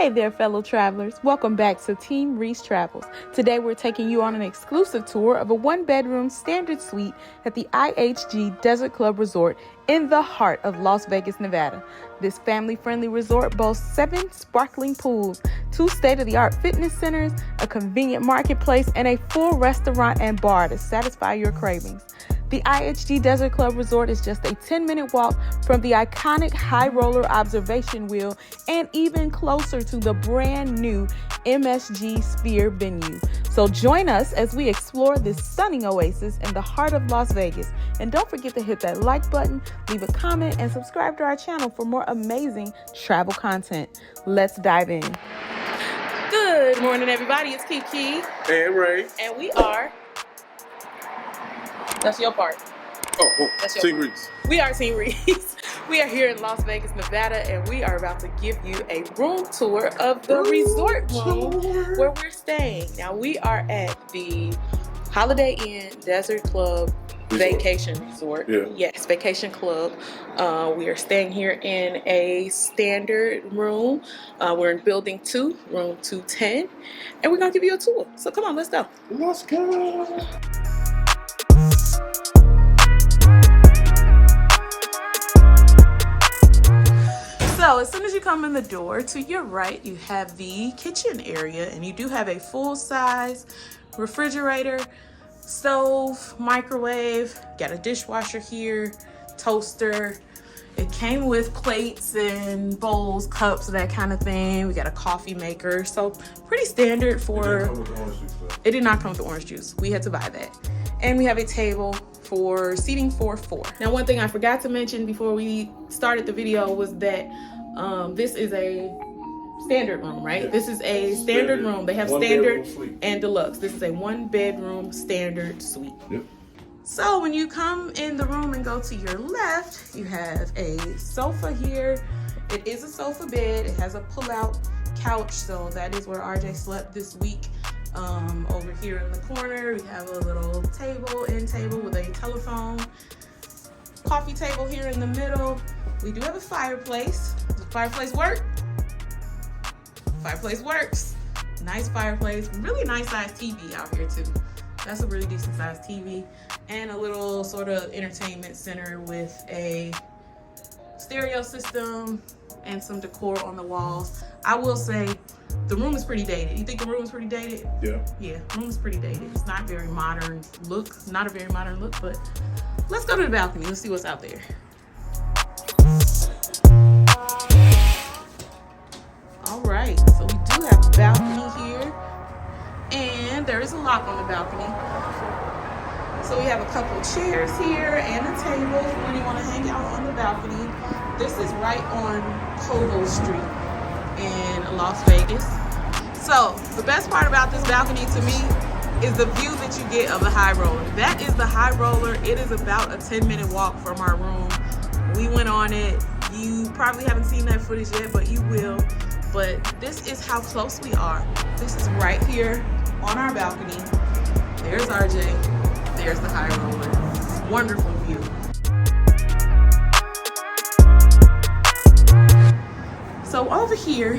Hey there, fellow travelers. Welcome back to Team Reese Travels. Today, we're taking you on an exclusive tour of a one-bedroom standard suite at the IHG Desert Club Resort in the heart of Las Vegas, Nevada. This family-friendly resort boasts 7 sparkling pools, 2 state-of-the-art fitness centers, a convenient marketplace, and a full restaurant and bar to satisfy your cravings. The IHG Desert Club Resort is just a 10-minute walk from the iconic High Roller observation wheel and even closer to the brand new MSG Sphere venue. So join us as we explore this stunning oasis in the heart of Las Vegas. And don't forget to hit that like button, leave a comment, and subscribe to our channel for more amazing travel content. Let's dive in. Good morning, everybody. It's Kiki. And Ray. And we are... That's your part. That's your Team Reese. We are Team Reese. We are here in Las Vegas, Nevada, and we are about to give you a room tour of the resort room where we're staying. Now, we are at the Holiday Inn Desert Club Vacation Resort. Yeah. Yes, Vacation Club. We are staying here in a standard room. We're in Building 2, room 210, and we're going to give you a tour. So come on, let's go. Let's go. So as soon as you come in the door, to your right, you have the kitchen area, and you do have a full-size refrigerator, stove, microwave, got a dishwasher here, toaster. It came with plates and bowls, cups, that kind of thing. We got a coffee maker, so pretty standard for... It did not come with the orange juice. We had to buy that. And we have a table for seating for 4. Now, one thing I forgot to mention before we started the video was that this is a standard room, right? Yeah. This is a standard room. They have standard and deluxe. This is a 1-bedroom standard suite. Yep. So when you come in the room and go to your left, you have a sofa here. It is a sofa bed. It has a pull-out couch, so that is where RJ slept this week. Over here in the corner, we have a little end table with a telephone, coffee table here in the middle. We do have a fireplace. Does the fireplace work? Fireplace works. Nice fireplace. Really nice size TV out here too. That's a really decent size TV. And a little sort of entertainment center with a stereo system and some decor on the walls. I will say the room is pretty dated. You think the room is pretty dated? Yeah. Yeah, the room is pretty dated. It's not very modern look. Not a very modern look, but let's go to the balcony. Let's see what's out there. All right, so we do have a balcony here, and there is a lock on the balcony. So we have a couple chairs here and a table when you want to hang out on the balcony. This is right on Covo Street in Las Vegas. So the best part about this balcony to me is the view that you get of the High Roller. That is the High Roller. It is about a 10-minute walk from our room. We went on it. You probably haven't seen that footage yet, but you will. But this is how close we are. This is right here on our balcony. There's RJ. There's the High Roller. Wonderful view. So over here,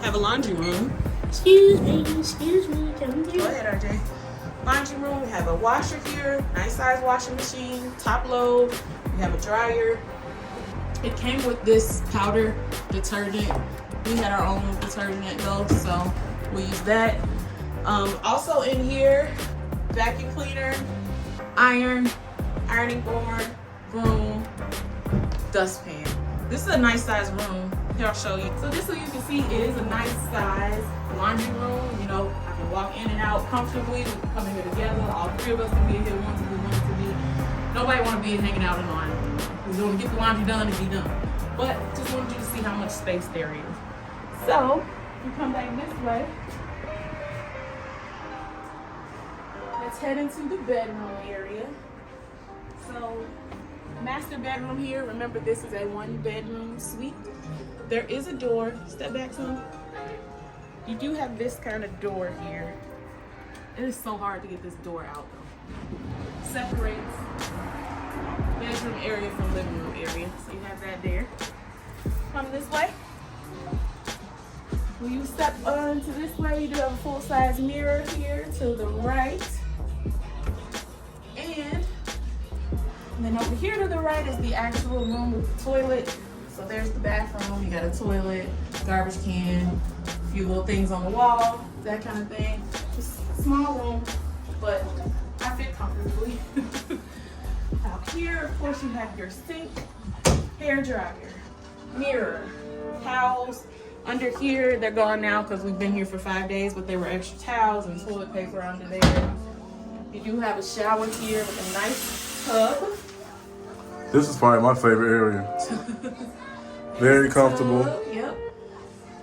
have a laundry room. Excuse me. Go ahead, RJ. Laundry room, we have a washer here, nice size washing machine, top load. We have a dryer. It came with this powder detergent. We had our own detergent though, so we use that. Also in here, vacuum cleaner, ironing board, broom, dustpan. This is a nice size room. Here, I'll show you. So this, so you can see, it is a nice size laundry room. You know, I can walk in and out comfortably. We can come in here together. All 3 of us can be in here once we want to be. Nobody want to be hanging out in laundry. We want to get the laundry done and be done. But just wanted you to see how much space there is. So, you come back this way. Let's head into the bedroom area. So, master bedroom here. Remember, this is a 1-bedroom suite. There is a door. Step back some. You do have this kind of door here. It is so hard to get this door out though. Separates bedroom area from living room area. So you have that there. Come this way. When you step onto this way, you do have a full-size mirror here to the right. And then over here to the right is the actual room with the toilet. So there's the bathroom. You got a toilet, garbage can, a few little things on the wall, that kind of thing. Just a small room, but I fit comfortably. Out here, of course, you have your sink, hair dryer, mirror, towels. Under here, they're gone now because we've been here for 5 days, but there were extra towels and toilet paper under there. You do have a shower here with a nice tub. This is probably my favorite area. Very comfortable. Yep.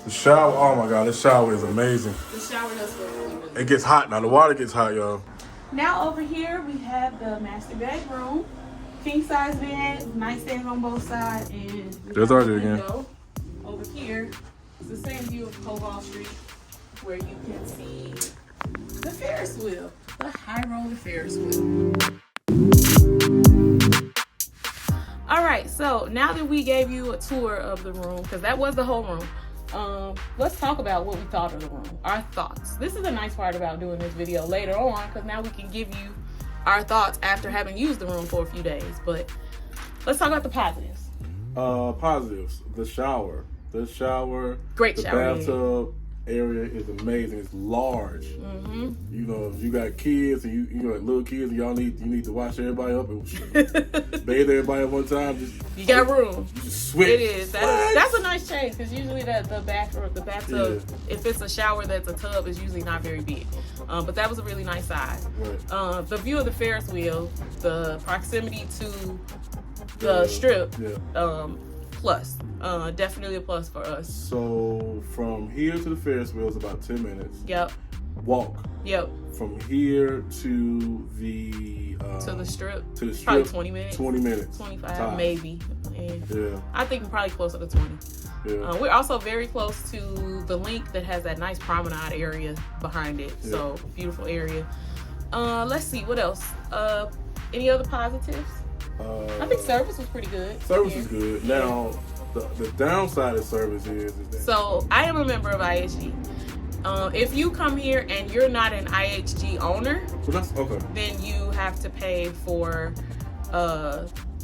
The shower, oh my God, this shower is amazing. The shower does feel really good. It gets hot now. The water gets hot, y'all. Now over here, we have the master bedroom. King size bed, nightstands on both sides, and There's our again. Over here, it's the same view of Koval Street, where you can see the Ferris wheel, the high roller Ferris wheel. All right, so now that we gave you a tour of the room, because that was the whole room, let's talk about what we thought of the room, our thoughts. This is a nice part about doing this video later on, because now we can give you our thoughts after having used the room for a few days. But let's talk about the positives. Positives. The shower. Great the shower. bathtub area is amazing. It's large. Mm-hmm. You know, if you got kids and you got little kids, and you need to wash everybody up and bathe everybody at one time. You got room. You just switch. It is. That's a nice change, because usually the bathtub, if it's a shower that's a tub, is usually not very big. But that was a really nice size. Right. The view of the Ferris wheel, the proximity to the strip, plus. Definitely a plus for us. So from here to the Ferris wheel is about 10 minutes. Yep. Walk. Yep. From here to the strip. To the strip. Probably 20 minutes. 20 minutes. 25 Time. maybe. And yeah. I think probably closer to 20. Yeah. We're also very close to the link that has that nice promenade area behind it. Yeah. So beautiful area. Let's see what else. Any other positives? I think service was pretty good. Service is good. Now the downside of service is that. So I am a member of IHG. If you come here and you're not an IHG owner, well, that's okay. Then you have to pay for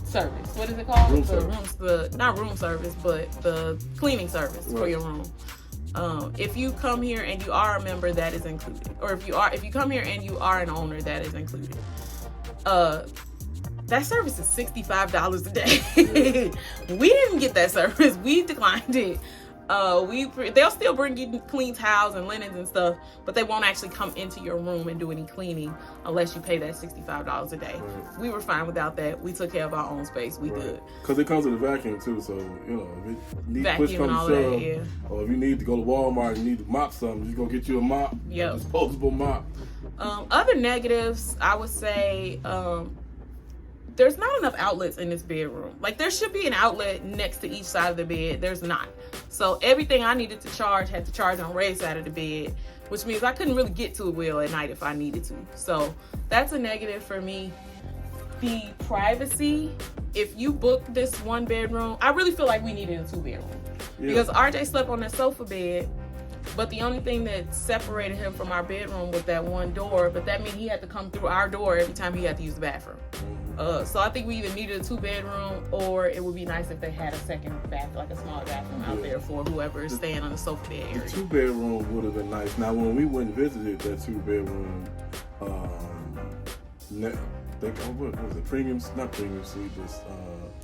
service. What is it called? Room service. Not room service, but the cleaning service for your room. If you come here and you are a member, that is included. Or if you come here and you are an owner, that is included. That service is $65 a day. We didn't get that service. We declined it. They'll still bring you clean towels and linens and stuff, but they won't actually come into your room and do any cleaning unless you pay that $65 a day. Right. We were fine without that. We took care of our own space. We good. Because it comes with a vacuum too, so you know if it needs push and all that, yeah. Or if you need to go to Walmart and you need to mop something, just go get you a mop. Yep. A disposable mop. Other negatives, I would say. There's not enough outlets in this bedroom. Like, there should be an outlet next to each side of the bed. There's not. So everything I needed to charge had to charge on Ray's side of the bed, which means I couldn't really get to it well at night if I needed to. So that's a negative for me. The privacy, if you book this one bedroom, I really feel like we needed a 2-bedroom. Yeah. Because RJ slept on that sofa bed, but the only thing that separated him from our bedroom was that one door, but that meant he had to come through our door every time he had to use the bathroom. So I think we either needed a 2-bedroom, or it would be nice if they had a second bath, like a smaller bathroom out there for whoever is staying on the sofa bed area. The 2-bedroom would have been nice. Now, when we went and visited that 2-bedroom, what was it? Premium? Not premium suite, just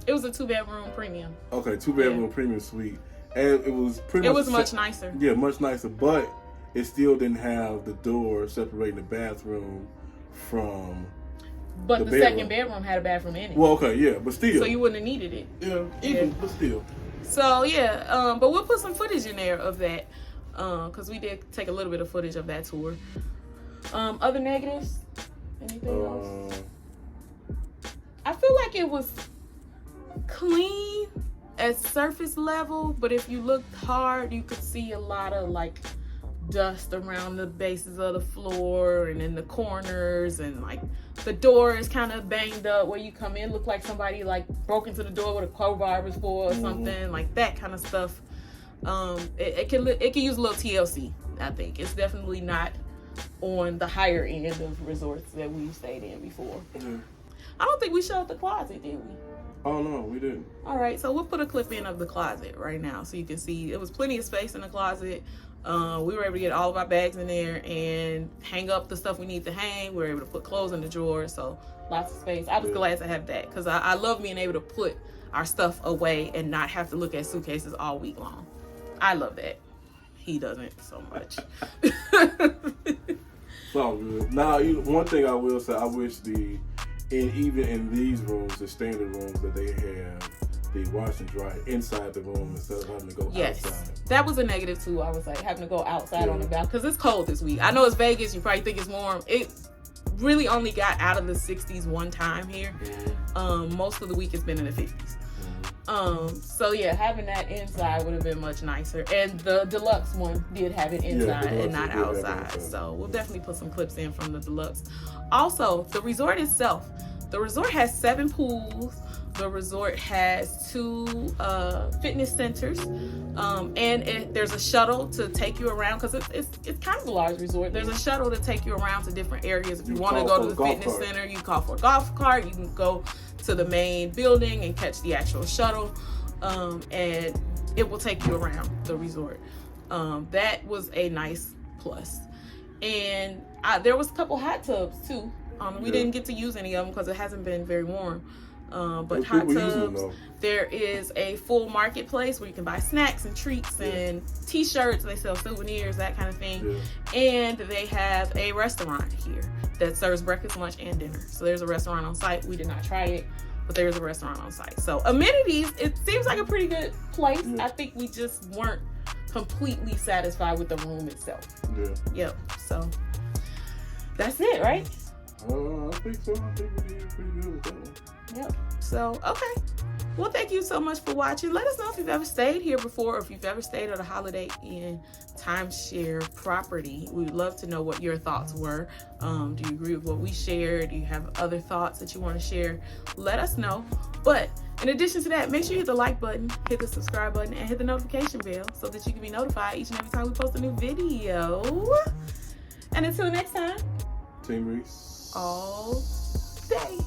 it was a 2-bedroom premium. Okay, 2-bedroom premium suite, and it was pretty. It was much nicer. Yeah, much nicer, but it still didn't have the door separating the bathroom from. But the second bedroom had a bathroom in it. Well, okay, yeah, but still. So you wouldn't have needed it. Yeah, but still. So yeah, but we'll put some footage in there of that, because we did take a little bit of footage of that tour. Other negatives? Anything else? I feel like it was clean at surface level, but if you looked hard, you could see a lot of like dust around the bases of the floor and in the corners, and like the door is kind of banged up where you come in, look like somebody like broke into the door with a crowbar before or something, like that kind of stuff. It can use a little TLC. I think it's definitely not on the higher end of resorts that we've stayed in before. Yeah. I don't think we showed the closet, did we? Oh no, we didn't. All right, so we'll put a clip in of the closet right now so you can see. It was plenty of space in the closet. We were able to get all of our bags in there and hang up the stuff we need to hang. We were able to put clothes in the drawers, so lots of space. I was glad to have that because I love being able to put our stuff away and not have to look at suitcases all week long. I love that. He doesn't so much. It's all good. Now, one thing I will say, I wish even in these rooms, the standard rooms, that they have the wash and dry inside the room instead of having to go outside. That was a negative too. I was like having to go outside on the balcony because it's cold this week. I know it's Vegas. You probably think it's warm. It really only got out of the 60s one time here. Most of the week it's been in the 50s. So yeah, having that inside would have been much nicer. And the deluxe one did have it inside and not outside. So we'll definitely put some clips in from the deluxe. Also, the resort itself. The resort has 7 pools. The resort has 2 fitness centers, and there's a shuttle to take you around because it's kind of a large resort. There's a shuttle to take you around to different areas. If you want to go to the fitness center, you call for a golf cart. You can go to the main building and catch the actual shuttle, and it will take you around the resort. That was a nice plus. And there was a couple hot tubs too. We didn't get to use any of them because it hasn't been very warm. But hot tubs, there is a full marketplace where you can buy snacks and treats and t-shirts. They sell souvenirs, that kind of thing. And they have a restaurant here that serves breakfast, lunch, and dinner. So there's a restaurant on site. We did not try it, but there's a restaurant on site. So amenities, it seems like a pretty good place. I think we just weren't completely satisfied with the room itself. Yep. So that's it, right? I think so. I think we did pretty good with that one. Yep. So, okay. Well, thank you so much for watching. Let us know if you've ever stayed here before or if you've ever stayed at a Holiday Inn timeshare property. We would love to know what your thoughts were. Do you agree with what we shared? Do you have other thoughts that you want to share? Let us know. But in addition to that, make sure you hit the like button, hit the subscribe button, and hit the notification bell so that you can be notified each and every time we post a new video. And until next time, Team Reese. all day.